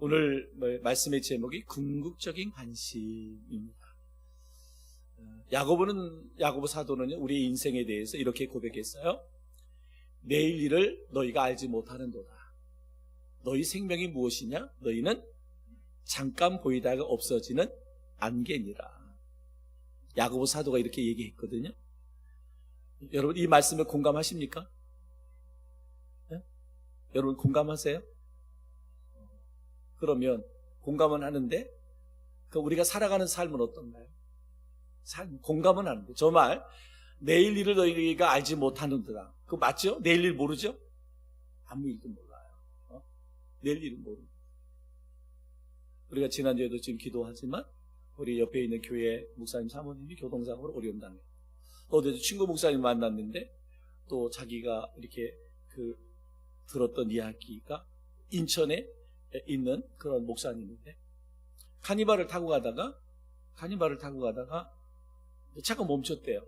오늘 말씀의 제목이 궁극적인 관심입니다. 야고보 사도는 우리의 인생에 대해서 이렇게 고백했어요. 내일 일을 너희가 알지 못하는도다. 너희 생명이 무엇이냐? 너희는 잠깐 보이다가 없어지는 안개니라. 야고보 사도가 이렇게 얘기했거든요. 여러분 이 말씀에 공감하십니까? 네? 여러분 공감하세요? 그러면 공감은 하는데 우리가 살아가는 삶은 어떤가요? 공감은 하는데 저 말 내일 일을 너희가 알지 못하는도다. 그거 맞죠? 내일 일 모르죠? 아무 일도 몰라요. 내일 일은 모릅니다. 우리가 지난주에도 지금 기도하지만 우리 옆에 있는 교회 목사님 사모님이 교통사고로 어려움 당해요. 어제도 친구 목사님 만났는데 또 자기가 이렇게 들었던 이야기가 인천에 있는 그런 목사님인데 카니발을 타고 가다가 차가 멈췄대요.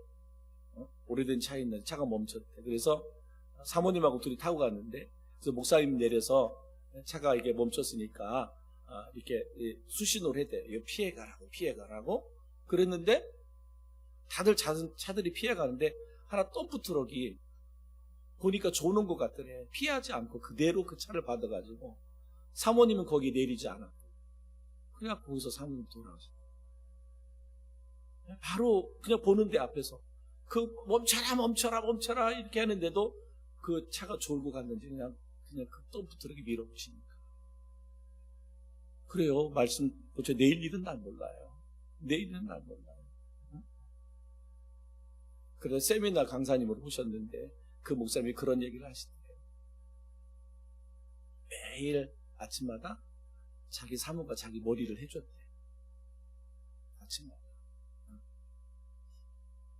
오래된 차 있는 차가 멈췄대. 그래서 사모님하고 둘이 타고 갔는데 그래서 목사님 내려서 차가 이게 멈췄으니까 이렇게 수신호를 했대요. 이거 피해가라고 그랬는데 다들 차들이 피해가는데 하나 덤프 트럭이 보니까 조는 것 같더래. 피하지 않고 그대로 그 차를 받아가지고 사모님은 거기 내리지 않았고 그냥 거기서 사모님 돌아가셨어요. 바로 그냥 보는데 앞에서 멈춰라 이렇게 하는데도 그 차가 졸고 갔는지 그냥 그 덤프 트럭이 밀어붙이니까. 그래요. 말씀 그렇죠. 내일 일은 난 몰라요. 그래서 세미나 강사님으로 오셨는데 그 목사님이 그런 얘기를 하시더래요. 매일 아침마다 자기 사모가 자기 머리를 해줬대. 아침마다.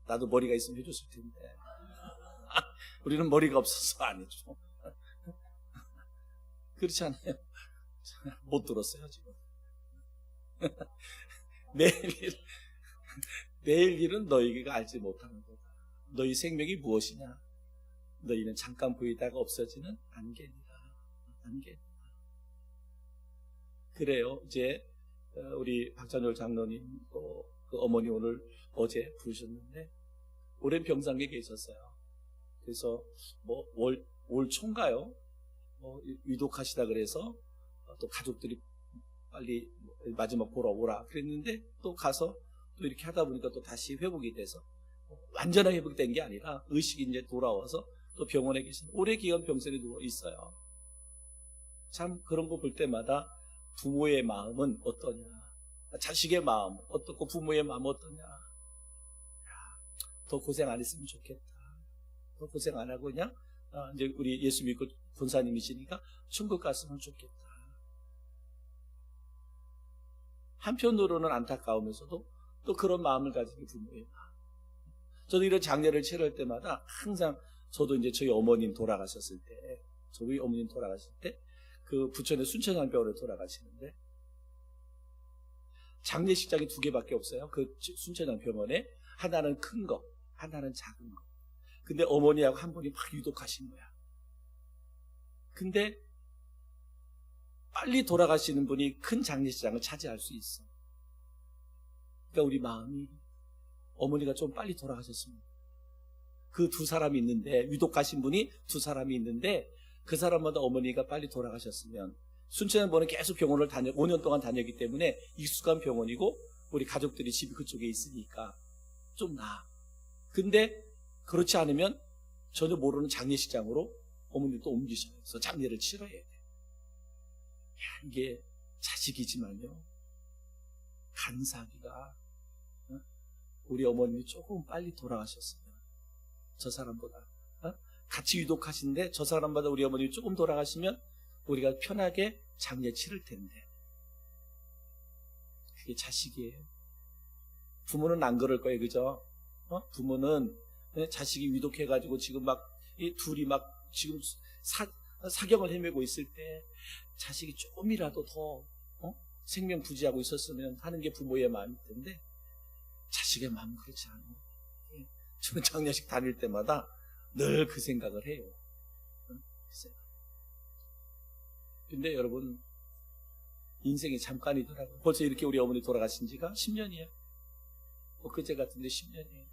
나도 머리가 있으면 해줬을 텐데 우리는 머리가 없어서 안 해줘. 그렇지 않아요? 못 들었어요 지금. 내일 일은 너희가 알지 못하는 거다. 너희 생명이 무엇이냐? 너희는 잠깐 보이다가 없어지는 안개니라. 그래요. 이제 우리 박찬열 장로님 또 그 어머니 어제 부르셨는데 오랜 병상에 계셨어요. 그래서 올 초인가요? 위독하시다 그래서 또 가족들이 빨리 마지막 보러 오라 그랬는데 또 가서 또 이렇게 하다 보니까 또 다시 회복이 돼서 완전하게 회복이 된 게 아니라 의식이 이제 돌아와서 또 병원에 계신 오래 기간 병실에 누워 있어요. 참 그런 거 볼 때마다 부모의 마음은 어떠냐, 자식의 마음 어떻고 부모의 마음 어떠냐. 더 고생 안 했으면 좋겠다. 더 고생 안 하고 그냥 이제 우리 예수 믿고 권사님이시니까 천국 갔으면 좋겠다. 한편으로는 안타까우면서도 또 그런 마음을 가진 부모의 마음. 저도 이런 장례를 치를 때마다 항상 저도 이제 저희 어머님 돌아가셨을 때, 그 부천의 순천향병원에 돌아가시는데 장례식장이 2개밖에 없어요. 그 순천향병원에 하나는 큰 거, 하나는 작은 거. 근데 어머니하고 한 분이 막 유독하신 거야. 근데 빨리 돌아가시는 분이 큰 장례식장을 차지할 수 있어. 그러니까 우리 마음이 어머니가 좀 빨리 돌아가셨습니다. 그 2사람이 있는데 유독하신 분이 2사람이 있는데 그 사람마다 어머니가 빨리 돌아가셨으면 순천병원은 계속 병원을 5년 동안 다녔기 때문에 익숙한 병원이고 우리 가족들이 집이 그쪽에 있으니까 좀 나아. 근데 그렇지 않으면 전혀 모르는 장례식장으로 어머니도 옮기셔서 장례를 치러야 돼. 이게 자식이지만요, 간사하기가 우리 어머님이 조금 빨리 돌아가셨으면 저 사람보다 같이 유독하신데 저 사람보다 우리 어머님이 조금 돌아가시면 우리가 편하게 장례 치를 텐데. 그게 자식이에요. 부모는 안 그럴 거예요, 그죠? 부모는 자식이 위독해가지고 지금 이 둘이 지금 사경을 헤매고 있을 때 자식이 조금이라도 더 생명 부지하고 있었으면 하는 게 부모의 마음일 텐데 자식의 마음은 그렇지 않아요. 저는 장례식 다닐 때마다 늘 그 생각을 해요. 근데 여러분 인생이 잠깐이더라고요. 벌써 이렇게 우리 어머니 돌아가신 지가 10년이에요. 그제 같은데 10년이에요.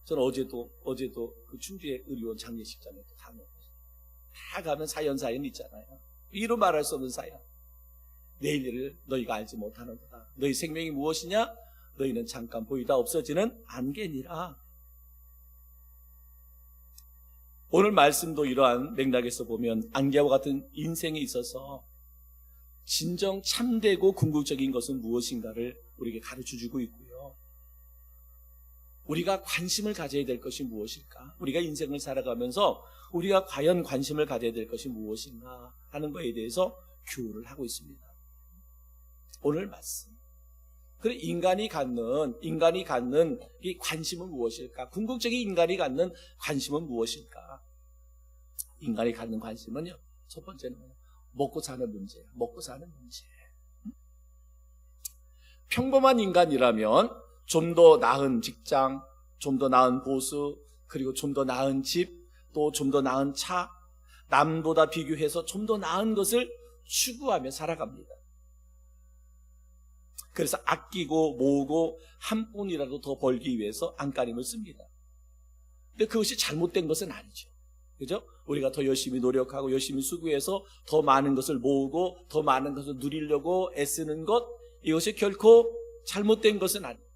저는 어제도 그 충주의 의료원 장례식장에 다녀왔어요. 다 가면 사연 있잖아요. 이루 말할 수 없는 사연. 내일 일을 너희가 알지 못하는구나. 너희 생명이 무엇이냐? 너희는 잠깐 보이다 없어지는 안개니라. 오늘 말씀도 이러한 맥락에서 보면 안개와 같은 인생에 있어서 진정 참되고 궁극적인 것은 무엇인가를 우리에게 가르쳐주고 있고요. 우리가 관심을 가져야 될 것이 무엇일까? 우리가 인생을 살아가면서 우리가 과연 관심을 가져야 될 것이 무엇인가 하는 것에 대해서 교훈을 하고 있습니다. 오늘 말씀. 그래, 인간이 갖는 이 관심은 무엇일까? 궁극적인 인간이 갖는 관심은 무엇일까? 인간이 갖는 관심은요, 첫 번째는 먹고 사는 문제예요. 먹고 사는 문제. 평범한 인간이라면 좀 더 나은 직장, 좀 더 나은 보수, 그리고 좀 더 나은 집, 또 좀 더 나은 차, 남보다 비교해서 좀 더 나은 것을 추구하며 살아갑니다. 그래서 아끼고 모으고 한 푼이라도 더 벌기 위해서 안간힘을 씁니다. 근데 그것이 잘못된 것은 아니죠. 그죠? 우리가 더 열심히 노력하고 열심히 수고해서 더 많은 것을 모으고 더 많은 것을 누리려고 애쓰는 것, 이것이 결코 잘못된 것은 아니에요.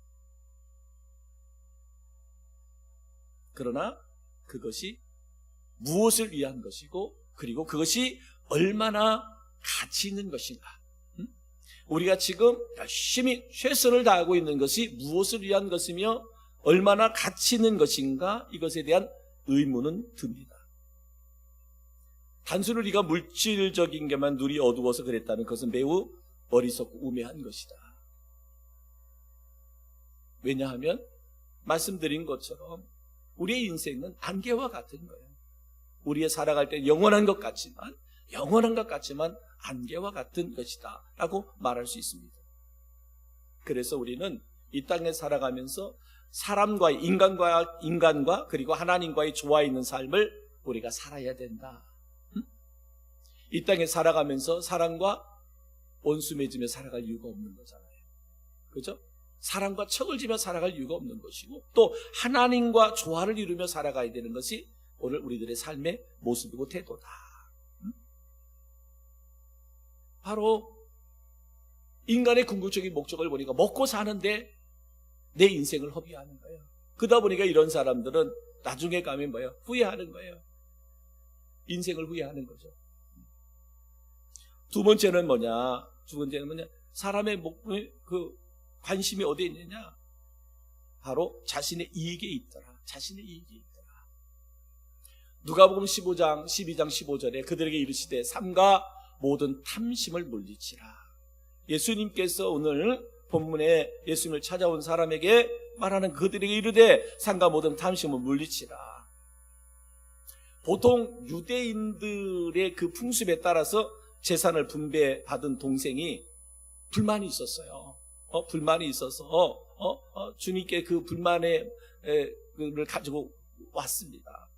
그러나 그것이 무엇을 위한 것이고, 그리고 그것이 얼마나 가치 있는 것인가. 우리가 지금 열심히 최선을 다하고 있는 것이 무엇을 위한 것이며 얼마나 가치 있는 것인가, 이것에 대한 의문은 듭니다. 단순히 우리가 물질적인 게만 눈이 어두워서 그랬다면 그것은 매우 어리석고 우매한 것이다. 왜냐하면 말씀드린 것처럼 우리의 인생은 안개와 같은 거예요. 우리의 살아갈 때 영원한 것 같지만 안개와 같은 것이다 라고 말할 수 있습니다. 그래서 우리는 이 땅에 살아가면서 사람과의 인간과 그리고 하나님과의 조화 있는 삶을 우리가 살아야 된다. 이 땅에 살아가면서 사람과 원수 맺으며 살아갈 이유가 없는 거잖아요. 그죠? 사람과 척을 지며 살아갈 이유가 없는 것이고, 또 하나님과 조화를 이루며 살아가야 되는 것이 오늘 우리들의 삶의 모습이고 태도다. 바로 인간의 궁극적인 목적을 보니까 먹고 사는데 내 인생을 허비하는 거예요. 그러다 보니까 이런 사람들은 나중에 가면 뭐예요? 후회하는 거예요. 인생을 후회하는 거죠. 두 번째는 뭐냐? 사람의 그 관심이 어디에 있느냐? 바로 자신의 이익에 있더라. 자신의 이익에 있더라. 누가복음 12장 15절에 그들에게 이르시되 삼가 모든 탐심을 물리치라. 예수님께서 오늘 본문에 예수님을 찾아온 사람에게 말하는 그들에게 이르되 삼가 모든 탐심을 물리치라. 보통 유대인들의 그 풍습에 따라서 재산을 분배받은 동생이 불만이 있었어요. 불만이 있어서 주님께 그 불만을 가지고 왔습니다.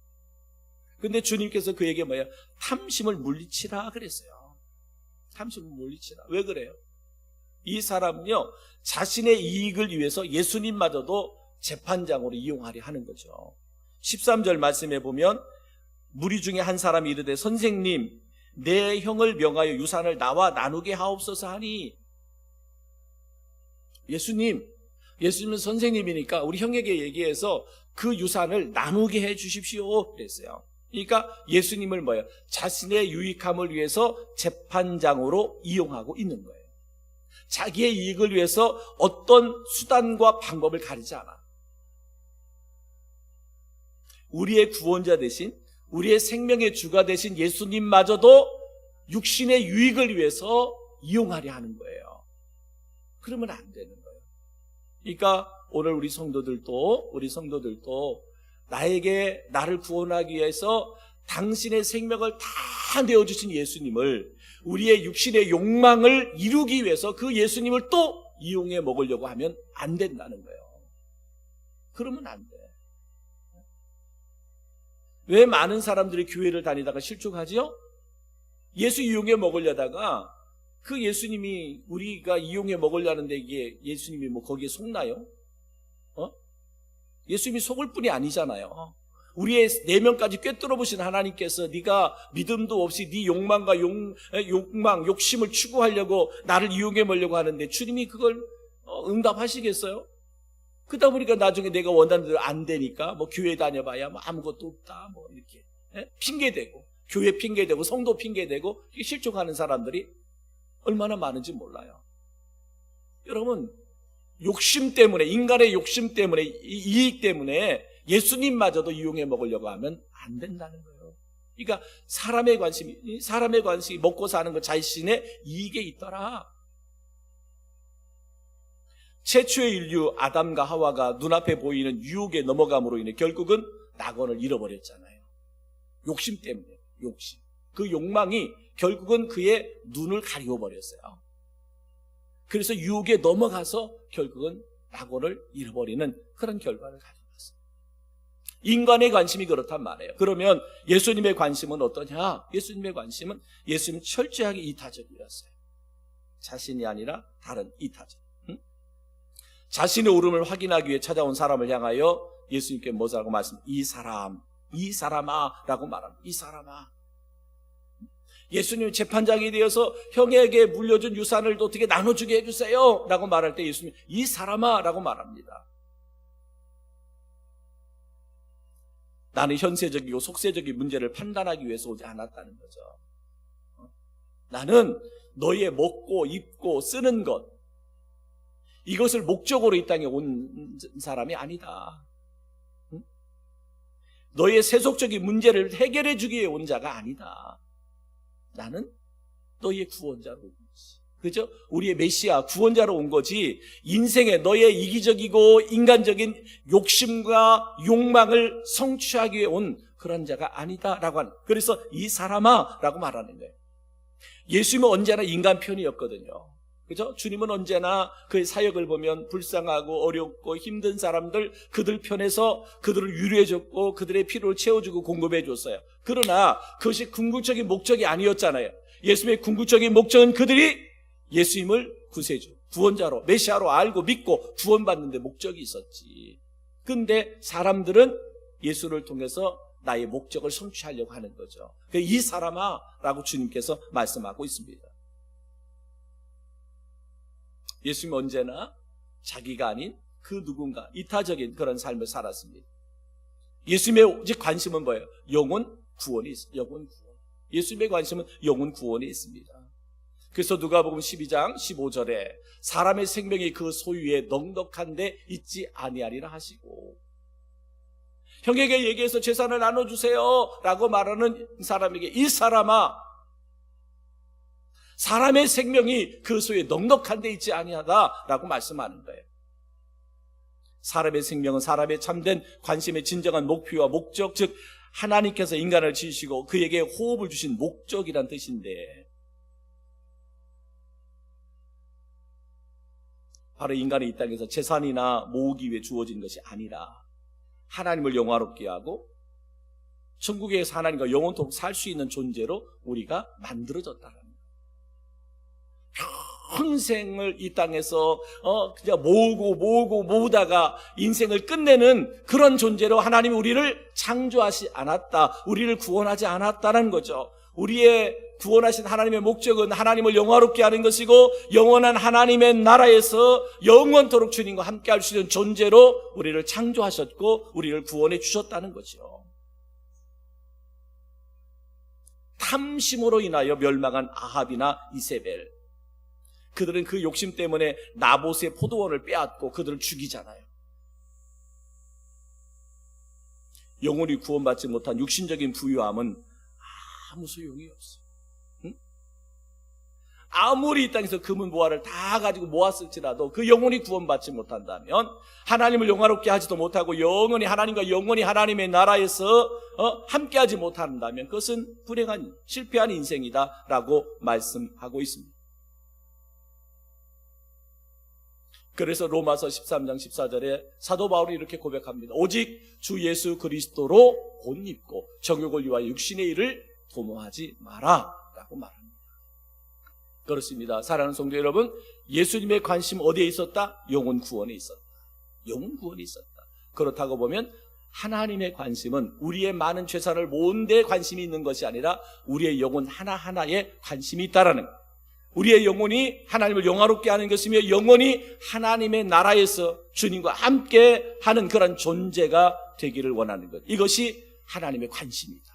근데 주님께서 그에게 뭐예요? 탐심을 물리치라 그랬어요. 탐심을 물리치라. 왜 그래요? 이 사람은요, 자신의 이익을 위해서 예수님마저도 재판장으로 이용하려 하는 거죠. 13절 말씀에 보면 무리 중에 한 사람이 이르되 선생님, 내 형을 명하여 유산을 나와 나누게 하옵소서 하니, 예수님은 선생님이니까 우리 형에게 얘기해서 그 유산을 나누게 해 주십시오 그랬어요. 그러니까 예수님을 뭐예요? 자신의 유익함을 위해서 재판장으로 이용하고 있는 거예요. 자기의 이익을 위해서 어떤 수단과 방법을 가리지 않아. 우리의 구원자 대신, 우리의 생명의 주가 되신 예수님마저도 육신의 유익을 위해서 이용하려 하는 거예요. 그러면 안 되는 거예요. 그러니까 오늘 우리 성도들도 나를 구원하기 위해서 당신의 생명을 다 내어주신 예수님을, 우리의 육신의 욕망을 이루기 위해서 그 예수님을 또 이용해 먹으려고 하면 안 된다는 거예요. 그러면 안 돼. 왜 많은 사람들이 교회를 다니다가 실족하지요? 예수 이용해 먹으려다가 그 예수님이 우리가 이용해 먹으려는데 이게 예수님이 뭐 거기에 속나요? 예수님이 속을 뿐이 아니잖아요. 우리의 내면까지 꿰뚫어 보신 하나님께서 네가 믿음도 없이 네 욕망과 욕심을 추구하려고 나를 이용해 먹으려고 하는데 주님이 그걸 응답하시겠어요? 그러다 보니까 나중에 내가 원하는 대로 안 되니까 뭐 교회 다녀봐야 뭐 아무것도 없다 뭐 이렇게 핑계대고 교회 핑계대고 성도 핑계대고 실족하는 사람들이 얼마나 많은지 몰라요. 여러분, 욕심 때문에, 인간의 욕심 때문에, 이익 때문에 예수님마저도 이용해 먹으려고 하면 안 된다는 거예요. 그러니까 사람의 관심이 먹고 사는 것 자신의 이익에 있더라. 최초의 인류 아담과 하와가 눈앞에 보이는 유혹에 넘어감으로 인해 결국은 낙원을 잃어버렸잖아요. 욕심 때문에, 욕심. 그 욕망이 결국은 그의 눈을 가리워버렸어요. 그래서 유혹에 넘어가서 결국은 낙원을 잃어버리는 그런 결과를 가져왔어요. 인간의 관심이 그렇단 말이에요. 그러면 예수님의 관심은 어떠냐? 예수님의 관심은 예수님은 철저하게 이타적이었어요. 자신이 아니라 다른 이타적. 자신의 옳음을 확인하기 위해 찾아온 사람을 향하여 예수님께 뭐라고 이 사람아 라고 말합니다. 이 사람아. 예수님 재판장이 되어서 형에게 물려준 유산을 어떻게 나눠주게 해주세요 라고 말할 때 예수님 이 사람아 라고 말합니다. 나는 현세적이고 속세적인 문제를 판단하기 위해서 오지 않았다는 거죠. 나는 너의 먹고 입고 쓰는 것, 이것을 목적으로 이 땅에 온 사람이 아니다. 너의 세속적인 문제를 해결해 주기 위해 온 자가 아니다. 나는 너의 구원자로 온 거지. 그죠? 우리의 메시아 구원자로 온 거지 인생에 너의 이기적이고 인간적인 욕심과 욕망을 성취하기 위해 온 그런 자가 아니다라고 하는. 그래서 이 사람아 라고 말하는 거예요. 예수님은 언제나 인간 편이었거든요. 그죠? 주님은 언제나 그의 사역을 보면 불쌍하고 어렵고 힘든 사람들, 그들 편에서 그들을 위로해줬고 그들의 필요를 채워주고 공급해줬어요. 그러나 그것이 궁극적인 목적이 아니었잖아요. 예수님의 궁극적인 목적은 그들이 예수님을 구세주, 구원자로, 메시아로 알고 믿고 구원받는 데 목적이 있었지. 근데 사람들은 예수를 통해서 나의 목적을 성취하려고 하는 거죠. 이 사람아 라고 주님께서 말씀하고 있습니다. 예수님은 언제나 자기가 아닌 그 누군가 이타적인 그런 삶을 살았습니다. 예수님의 오직 관심은 뭐예요? 영혼 구원이 있습니다. 영혼 구원. 예수님의 관심은 영혼 구원이 있습니다. 그래서 누가복음 12장 15절에 사람의 생명이 그 소유에 넉넉한데 있지 아니하리라 하시고, 형에게 얘기해서 재산을 나눠주세요 라고 말하는 사람에게 이 사람아, 사람의 생명이 그 소유에 넉넉한 데 있지 아니하다라고 말씀하는 거예요. 사람의 생명은 사람의 참된 관심의 진정한 목표와 목적, 즉 하나님께서 인간을 지으시고 그에게 호흡을 주신 목적이란 뜻인데, 바로 인간이 이 땅에서 재산이나 모으기 위해 주어진 것이 아니라 하나님을 영화롭게 하고 천국에서 하나님과 영원토록 살 수 있는 존재로 우리가 만들어졌다는 거예요. 평생을 이 땅에서 그냥 모으다가 인생을 끝내는 그런 존재로 하나님이 우리를 창조하지 않았다, 우리를 구원하지 않았다는 거죠. 우리의 구원하신 하나님의 목적은 하나님을 영화롭게 하는 것이고 영원한 하나님의 나라에서 영원토록 주님과 함께 할 수 있는 존재로 우리를 창조하셨고 우리를 구원해 주셨다는 거죠. 탐심으로 인하여 멸망한 아합이나 이세벨, 그들은 그 욕심 때문에 나봇의 포도원을 빼앗고 그들을 죽이잖아요. 영혼이 구원받지 못한 육신적인 부유함은 아무 소용이 없어요. 응? 아무리 이 땅에서 금은 보화를 다 가지고 모았을지라도 그 영혼이 구원받지 못한다면, 하나님을 영화롭게 하지도 못하고 영원히 하나님과 영원히 하나님의 나라에서 함께하지 못한다면 그것은 불행한 실패한 인생이다라고 말씀하고 있습니다. 그래서 로마서 13장 14절에 사도 바울이 이렇게 고백합니다. 오직 주 예수 그리스도로 옷 입고 정욕을 위하여 육신의 일을 도모하지 마라 라고 라고 말합니다. 그렇습니다. 사랑하는 성도 여러분, 예수님의 관심 어디에 있었다? 영혼 구원에 있었다. 영혼 구원에 있었다. 그렇다고 보면 하나님의 관심은 우리의 많은 죄산을 모은 데 관심이 있는 것이 아니라 우리의 영혼 하나하나에 관심이 있다라는 것. 우리의 영혼이 하나님을 영화롭게 하는 것이며 영혼이 하나님의 나라에서 주님과 함께 하는 그런 존재가 되기를 원하는 것. 이것이 하나님의 관심이다.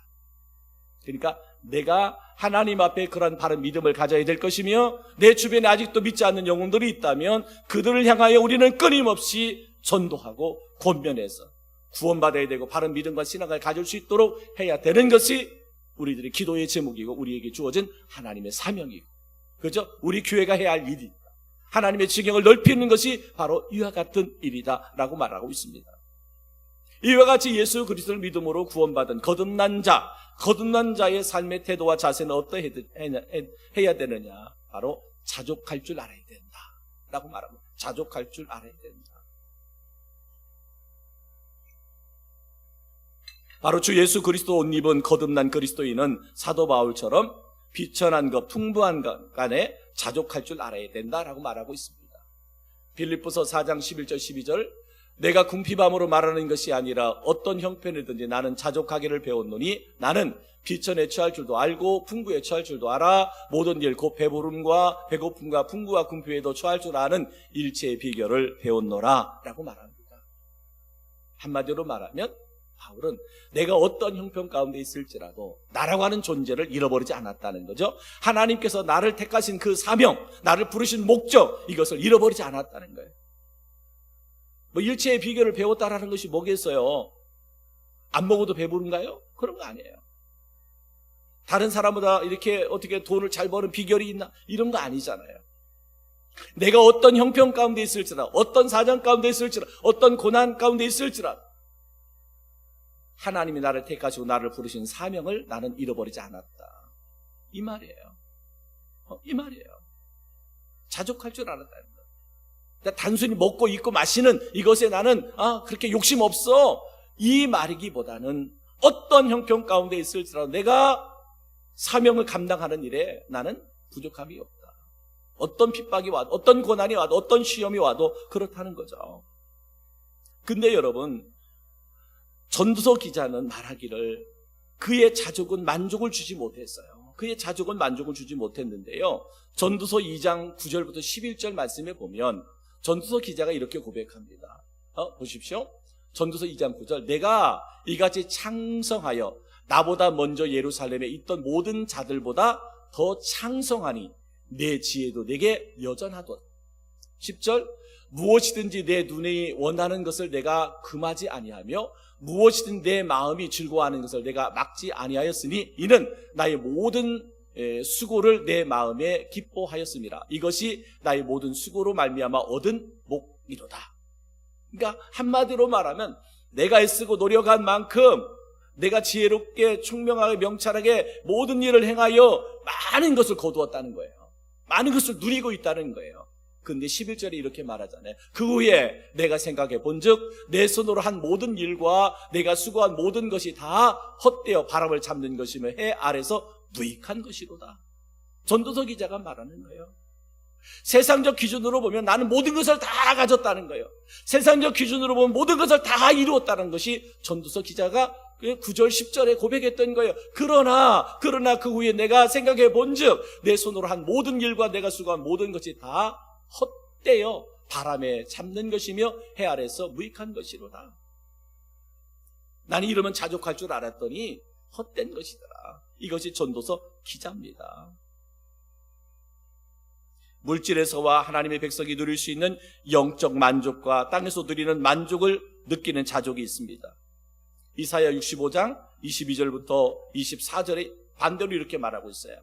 그러니까 내가 하나님 앞에 그런 바른 믿음을 가져야 될 것이며 내 주변에 아직도 믿지 않는 영혼들이 있다면 그들을 향하여 우리는 끊임없이 전도하고 권면해서 구원받아야 되고 바른 믿음과 신앙을 가질 수 있도록 해야 되는 것이 우리들의 기도의 제목이고 우리에게 주어진 하나님의 사명이고, 그죠? 우리 교회가 해야 할 일이다. 하나님의 지경을 넓히는 것이 바로 이와 같은 일이다 라고 말하고 있습니다. 이와 같이 예수 그리스도를 믿음으로 구원받은 거듭난 자의 삶의 태도와 자세는 어떠해야 되느냐? 바로 자족할 줄 알아야 된다 라고 말합니다. 자족할 줄 알아야 된다. 바로 주 예수 그리스도 옷 입은 거듭난 그리스도인은 사도 바울처럼 비천한 것, 풍부한 것 간에 자족할 줄 알아야 된다라고 말하고 있습니다. 빌립보서 4장 11절 12절 내가 궁핍함으로 말하는 것이 아니라 어떤 형편이든지 나는 자족하기를 배웠노니 나는 비천에 처할 줄도 알고 풍부에 처할 줄도 알아 모든 일 곧 배부름과 배고픔과 풍부와 궁핍에도 처할 줄 아는 일체의 비결을 배웠노라 라고 말합니다. 한마디로 말하면 바울은 내가 어떤 형편 가운데 있을지라도 나라고 하는 존재를 잃어버리지 않았다는 거죠. 하나님께서 나를 택하신 그 사명, 나를 부르신 목적, 이것을 잃어버리지 않았다는 거예요. 뭐 일체의 비결을 배웠다라는 것이 뭐겠어요? 안 먹어도 배부른가요? 그런 거 아니에요. 다른 사람보다 이렇게 어떻게 돈을 잘 버는 비결이 있나? 이런 거 아니잖아요. 내가 어떤 형편 가운데 있을지라도, 어떤 사정 가운데 있을지라도, 어떤 고난 가운데 있을지라도 하나님이 나를 택하시고 나를 부르신 사명을 나는 잃어버리지 않았다. 이 말이에요. 이 말이에요. 자족할 줄 알았다는 거. 그러니까 단순히 먹고 입고 마시는 이것에 나는 그렇게 욕심 없어. 이 말이기보다는 어떤 형편 가운데 있을지라도 내가 사명을 감당하는 일에 나는 부족함이 없다. 어떤 핍박이 와도, 어떤 고난이 와도, 어떤 시험이 와도 그렇다는 거죠. 근데 여러분, 전도서 기자는 말하기를 그의 자족은 만족을 주지 못했어요. 그의 자족은 만족을 주지 못했는데요. 전도서 2장 9절부터 11절 말씀에 보면 전도서 기자가 이렇게 고백합니다. 보십시오. 전도서 2장 9절 내가 이같이 창성하여 나보다 먼저 예루살렘에 있던 모든 자들보다 더 창성하니 내 지혜도 내게 여전하도다. 10절 무엇이든지 내 눈이 원하는 것을 내가 금하지 아니하며 무엇이든 내 마음이 즐거워하는 것을 내가 막지 아니하였으니 이는 나의 모든 수고를 내 마음에 기뻐하였습니다. 이것이 나의 모든 수고로 말미암아 얻은 목이로다. 그러니까 한마디로 말하면 내가 애쓰고 노력한 만큼 내가 지혜롭게 총명하게 명찰하게 모든 일을 행하여 많은 것을 거두었다는 거예요. 많은 것을 누리고 있다는 거예요. 근데 11절에 이렇게 말하잖아요. 그 후에 내가 생각해 본즉 내 손으로 한 모든 일과 내가 수고한 모든 것이 다 헛되어 바람을 잡는 것이며 해 아래서 무익한 것이로다. 전도서 기자가 말하는 거예요. 세상적 기준으로 보면 나는 모든 것을 다 가졌다는 거예요. 세상적 기준으로 보면 모든 것을 다 이루었다는 것이 전도서 기자가 9절 10절에 고백했던 거예요. 그러나 그 후에 내가 생각해 본즉 내 손으로 한 모든 일과 내가 수고한 모든 것이 다 헛되어 바람에 잡는 것이며 해 아래서 무익한 것이로다. 나는 이러면 자족할 줄 알았더니 헛된 것이더라. 이것이 전도서 기자입니다. 물질에서와 하나님의 백성이 누릴 수 있는 영적 만족과 땅에서 누리는 만족을 느끼는 자족이 있습니다. 이사야 65장 22절부터 24절에 반대로 이렇게 말하고 있어요.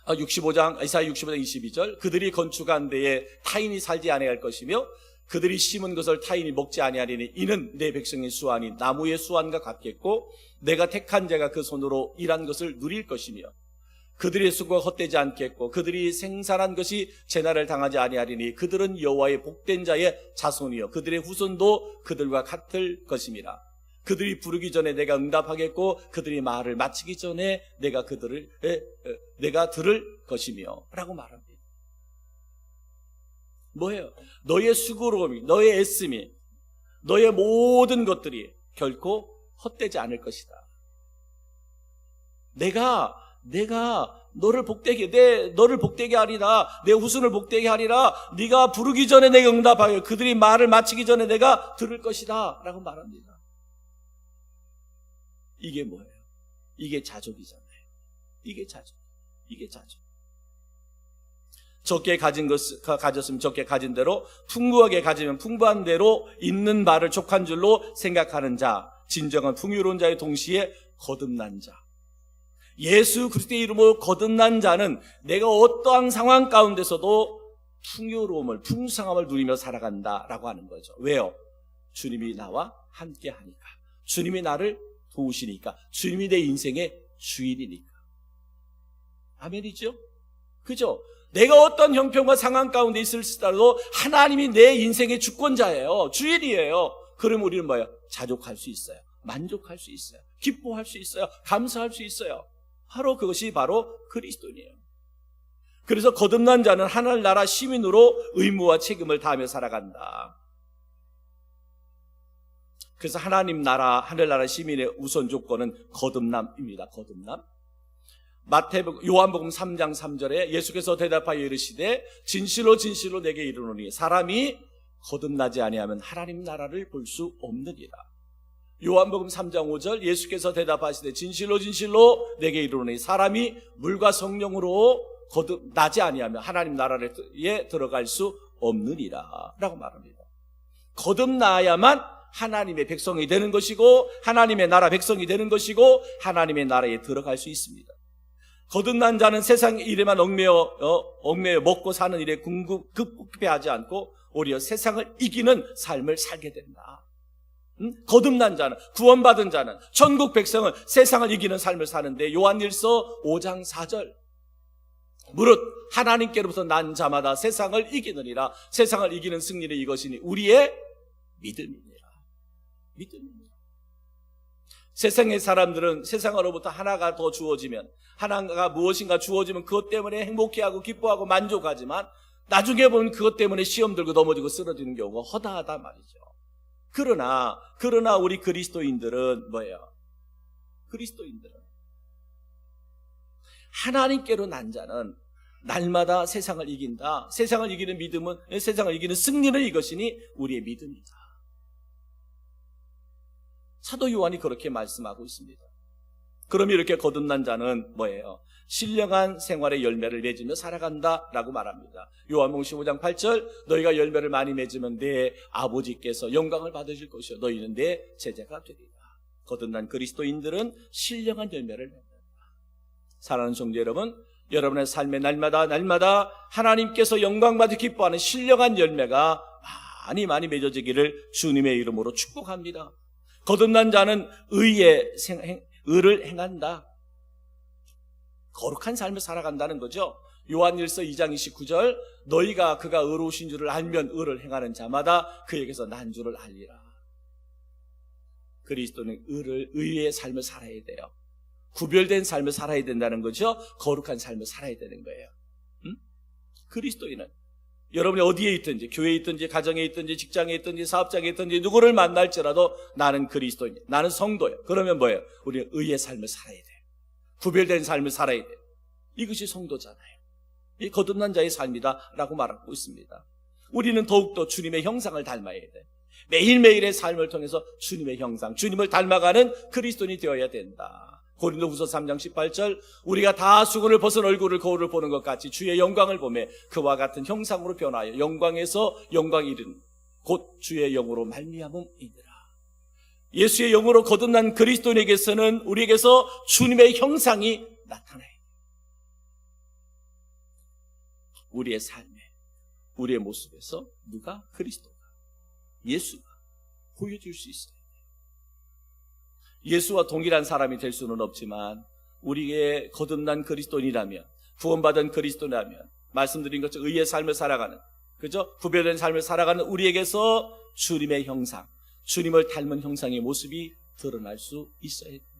이사야 65장 22절 그들이 건축한 데에 타인이 살지 아니할 것이며 그들이 심은 것을 타인이 먹지 아니하리니 이는 내 백성의 수완이 나무의 수완과 같겠고 내가 택한 자가 그 손으로 일한 것을 누릴 것이며 그들의 수고가 헛되지 않겠고 그들이 생산한 것이 재난을 당하지 아니하리니 그들은 여호와의 복된 자의 자손이요 그들의 후손도 그들과 같을 것임이라. 그들이 부르기 전에 내가 응답하겠고 그들이 말을 마치기 전에 내가 들을 것이며 라고 말합니다. 뭐예요? 너의 수고로움이, 너의 애씀이, 너의 모든 것들이 결코 헛되지 않을 것이다. 내가 너를 복되게 하리라. 내 후손을 복되게 하리라. 네가 부르기 전에 내가 응답하여 그들이 말을 마치기 전에 내가 들을 것이다 라고 말합니다. 이게 뭐예요? 이게 자족이잖아요. 이게 자족. 적게 가졌으면 적게 가진 대로, 풍부하게 가지면 풍부한 대로 있는 바를 족한 줄로 생각하는 자, 진정한 풍요로운 자의 동시에 거듭난 자. 예수 그리스도의 이름으로 거듭난 자는 내가 어떠한 상황 가운데서도 풍요로움을, 풍성함을 누리며 살아간다라고 하는 거죠. 왜요? 주님이 나와 함께 하니까, 주님이 나를 도우시니까, 주님이 내 인생의 주인이니까. 아멘이죠? 그죠? 내가 어떤 형편과 상황 가운데 있을지라도 하나님이 내 인생의 주권자예요. 주인이에요. 그럼 우리는 뭐예요? 자족할 수 있어요. 만족할 수 있어요. 기뻐할 수 있어요. 감사할 수 있어요. 그것이 바로 그리스도인이에요. 그래서 거듭난 자는 하늘나라 시민으로 의무와 책임을 다하며 살아간다. 그래서 하늘나라 시민의 우선 조건은 거듭남입니다. 거듭남. 요한복음 3장 3절에 예수께서 대답하여 이르시되 진실로 진실로 내게 이르노니 사람이 거듭나지 아니하면 하나님 나라를 볼 수 없느니라. 요한복음 3장 5절 예수께서 대답하시되 진실로 진실로 내게 이르노니 사람이 물과 성령으로 거듭나지 아니하면 하나님 나라에 들어갈 수 없느니라 라고 말합니다. 거듭나야만 하나님의 백성이 되는 것이고 하나님의 나라 백성이 되는 것이고 하나님의 나라에 들어갈 수 있습니다. 거듭난 자는 세상 일에만 얽매여 먹고 사는 일에 급급해하지 않고 오히려 세상을 이기는 삶을 살게 된다. 거듭난 자는, 구원받은 자는, 천국 백성은 세상을 이기는 삶을 사는데 요한일서 5장 4절 무릇 하나님께로부터 난 자마다 세상을 이기느니라. 세상을 이기는 승리는 이것이니 우리의 믿음이니라. 믿음입니다. 세상의 사람들은 세상으로부터 하나가 더 주어지면, 하나가 무엇인가 주어지면 그것 때문에 행복해하고 기뻐하고 만족하지만 나중에 보면 그것 때문에 시험 들고 넘어지고 쓰러지는 경우가 허다하다 말이죠. 그러나 우리 그리스도인들은 뭐예요? 그리스도인들은 하나님께로 난 자는 날마다 세상을 이긴다. 세상을 이기는 믿음은, 세상을 이기는 승리는 이것이니 우리의 믿음이다. 사도 요한이 그렇게 말씀하고 있습니다. 그럼 이렇게 거듭난 자는 뭐예요? 신령한 생활의 열매를 맺으며 살아간다라고 말합니다. 요한복음 15장 8절 너희가 열매를 많이 맺으면 내 아버지께서 영광을 받으실 것이요 너희는 내 제자가 되리라. 거듭난 그리스도인들은 신령한 열매를 맺는다. 사랑하는 성도 여러분, 여러분의 삶의 날마다 하나님께서 영광받아 기뻐하는 신령한 열매가 많이 맺어지기를 주님의 이름으로 축복합니다. 거듭난 자는 의를 행한다. 거룩한 삶을 살아간다는 거죠. 요한일서 2장 29절 너희가 그가 의로우신 줄을 알면 의를 행하는 자마다 그에게서 난 줄을 알리라. 그리스도는 의의 삶을 살아야 돼요. 구별된 삶을 살아야 된다는 거죠. 거룩한 삶을 살아야 되는 거예요. 그리스도인은 여러분이 어디에 있든지, 교회에 있든지, 가정에 있든지, 직장에 있든지, 사업장에 있든지 누구를 만날지라도 나는 그리스도인, 나는 성도예요. 그러면 뭐예요? 우리는 의의 삶을 살아야 돼요. 구별된 삶을 살아야 돼요. 이것이 성도잖아요. 이 거듭난 자의 삶이다라고 말하고 있습니다. 우리는 더욱더 주님의 형상을 닮아야 돼. 매일매일의 삶을 통해서 주님의 형상, 주님을 닮아가는 그리스도인이 되어야 된다. 고린도후서 3장 18절 우리가 다 수건을 벗은 얼굴을 거울을 보는 것 같이 주의 영광을 보며 그와 같은 형상으로 변하여 영광에서 영광이 이른 곧 주의 영으로 말미암음이니라. 예수의 영으로 거듭난 그리스도인에게서는 우리에게서 주님의 형상이 나타나요. 우리의 삶에, 우리의 모습에서 누가? 그리스도가, 예수가 보여줄 수 있어요. 예수와 동일한 사람이 될 수는 없지만 우리의 거듭난 그리스도인이라면, 구원받은 그리스도라면, 말씀드린 것처럼 의의 삶을 살아가는, 그죠? 구별된 삶을 살아가는 우리에게서 주님의 형상, 주님을 닮은 형상의 모습이 드러날 수 있어야 됩니다.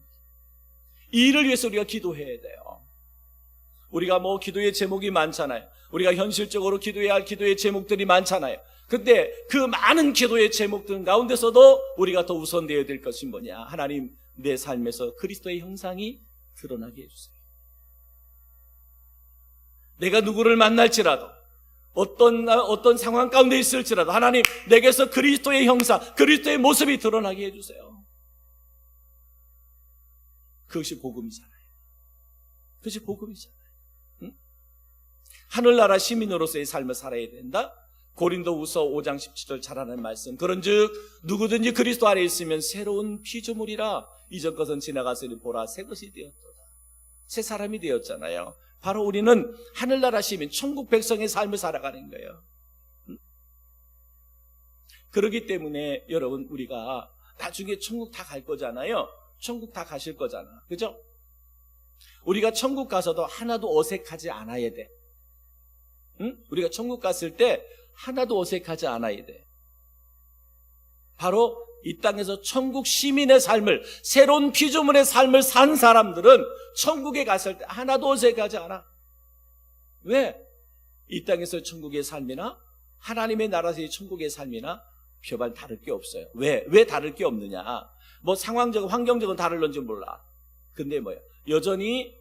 이 일을 위해서 우리가 기도해야 돼요. 우리가 뭐 기도의 제목이 많잖아요. 우리가 현실적으로 기도해야 할 기도의 제목들이 많잖아요. 근데 그 많은 기도의 제목들 가운데서도 우리가 더 우선되어야 될 것이 뭐냐? 하나님, 내 삶에서 그리스도의 형상이 드러나게 해주세요. 내가 누구를 만날지라도 어떤 상황 가운데 있을지라도 하나님, 내게서 그리스도의 형상, 그리스도의 모습이 드러나게 해주세요. 그것이 복음이잖아요. 그것이 복음이잖아요. 응? 하늘나라 시민으로서의 삶을 살아야 된다. 고린도후서 5장 17절 잘하는 말씀. 그런즉 누구든지 그리스도 안에 있으면 새로운 피조물이라. 이전 것은 지나갔으니 보라 새 것이 되었도다. 새 사람이 되었잖아요. 바로 우리는 하늘나라 시민, 천국 백성의 삶을 살아가는 거예요. 그렇기 때문에 여러분, 우리가 나중에 천국 다 갈 거잖아요. 천국 다 가실 거잖아. 그죠? 우리가 천국 가서도 하나도 어색하지 않아야 돼. 응? 우리가 천국 갔을 때 하나도 어색하지 않아야 돼. 바로 이 땅에서 천국 시민의 삶을, 새로운 피조물의 삶을 산 사람들은 천국에 갔을 때 하나도 어색하지 않아. 왜? 이 땅에서 천국의 삶이나 하나님의 나라에서의 천국의 삶이나 별반 다를 게 없어요. 왜 다를 게 없느냐? 뭐 상황적으로, 환경적으로 다를런지 몰라. 근데 뭐야? 여전히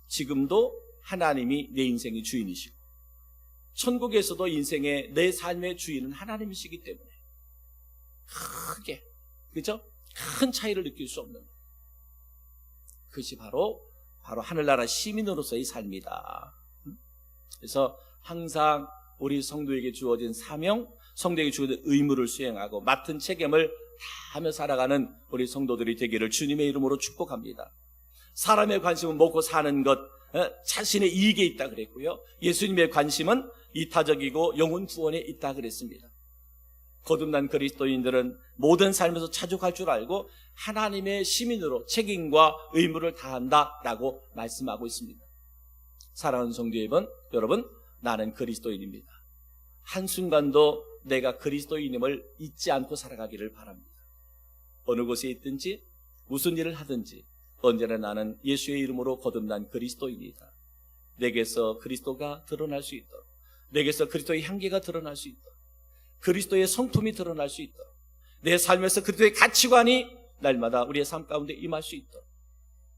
지금도 하나님이 내 인생의 주인이시고, 천국에서도 인생의 내 삶의 주인은 하나님이시기 때문에 크게, 그죠? 큰 차이를 느낄 수 없는, 그것이 바로 하늘나라 시민으로서의 삶이다. 그래서 항상 우리 성도에게 주어진 사명, 성도에게 주어진 의무를 수행하고 맡은 책임을 다하며 살아가는 우리 성도들이 되기를 주님의 이름으로 축복합니다. 사람의 관심은 먹고 사는 것, 자신의 이익에 있다 그랬고요. 예수님의 관심은 이타적이고 영혼 구원에 있다 그랬습니다. 거듭난 그리스도인들은 모든 삶에서 차족할 줄 알고 하나님의 시민으로 책임과 의무를 다한다라고 말씀하고 있습니다. 사랑하는 성도 여러분, 나는 그리스도인입니다. 한순간도 내가 그리스도인임을 잊지 않고 살아가기를 바랍니다. 어느 곳에 있든지 무슨 일을 하든지 언제나 나는 예수의 이름으로 거듭난 그리스도인이다. 내게서 그리스도가 드러날 수 있도록, 내게서 그리스도의 향기가 드러날 수 있도록, 그리스도의 성품이 드러날 수 있도록, 내 삶에서 그리스도의 가치관이 날마다 우리의 삶 가운데 임할 수 있도록,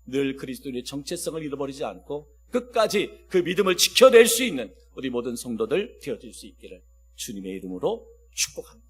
늘 그리스도의 정체성을 잃어버리지 않고 끝까지 그 믿음을 지켜낼 수 있는 우리 모든 성도들 되어질 수 있기를 주님의 이름으로 축복합니다.